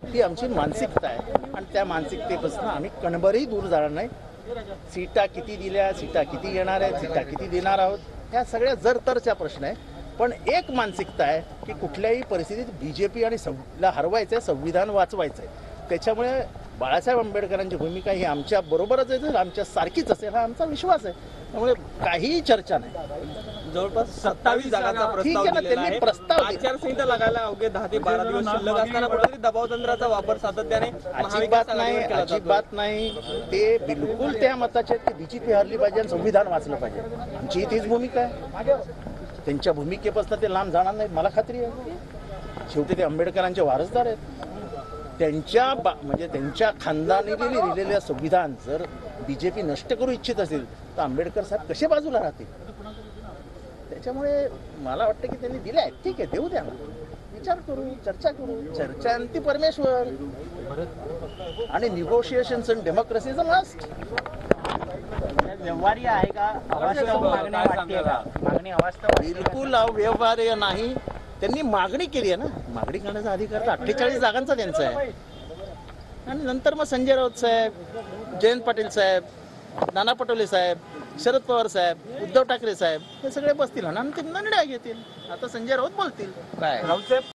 ती आमची मानसिकता आहे आणि त्या मानसिकतेपासून आम्ही कणभरही दूर जाणार नाही. सीटा किती दिल्या, सीटा किती येणार आहेत, सीटा किती देणार आहोत, ह्या सगळ्या जर-तरच्या प्रश्न आहे. पण एक मानसिकता आहे की कुठल्याही परिस्थितीत बीजेपी आणि ला हरवायचं आहे, संविधान वाचवायचं आहे. त्याच्यामुळे बाळासाहेब आंबेडकरांची भूमिका ही आमच्या बरोबरच आहे, आमच्या सारखीच असेल हा आमचा विश्वास आहे. त्यामुळे काहीही चर्चा नाही. जवळपास 27 जागांचा ठीक आहे ना, त्यांनी प्रस्ताव दिला. आचारसंहिता लागायला अवघे 10 ते 12 दिवस शिल्लक असताना कुठेतरी दबाव तंत्राचा वापर सातत्याने अजिबात नाही, अजिबात नाही. ते बिलकुल त्या मताचे आहेत की बीजेपी हरली पाहिजे आणि संविधान वाचलं पाहिजे. आमची तीच भूमिका आहे. त्यांच्या भूमिकेपासून ते लांब जाणार नाहीत, मला खात्री आहे. शेवटी ते आंबेडकरांचे वारसदार आहेत. म्हणजे त्यांच्या खानदानी लिहिलेलं संविधान जर बीजेपी नष्ट करू इच्छित असेल तर आंबेडकर साहेब कसे बाजूला राहतील. त्याच्यामुळे मला वाटतं की त्यांनी दिले आहेत, ठीक आहे, देऊ द्या ना, विचार करू, चर्चा करू. चर्चा अंती परमेश्वर आणि negotiations and democracy is a must. व्यवहार्य आहे का? मागणी अवास्तव बिलकुल अव्यवहार्य नाही. त्यांनी मागणी केली आहे ना, मागणी करण्याचा अधिकार तर 48 जागांचा त्यांचा आहे. आणि नंतर मग संजय राऊत साहेब, जयंत पाटील साहेब, नाना पटोले साहेब, शरद पवार साहेब, उद्धव ठाकरे साहेब हे सगळे बसतील आणि ते निर्णय घेतील. आता संजय राऊत बोलतील काय.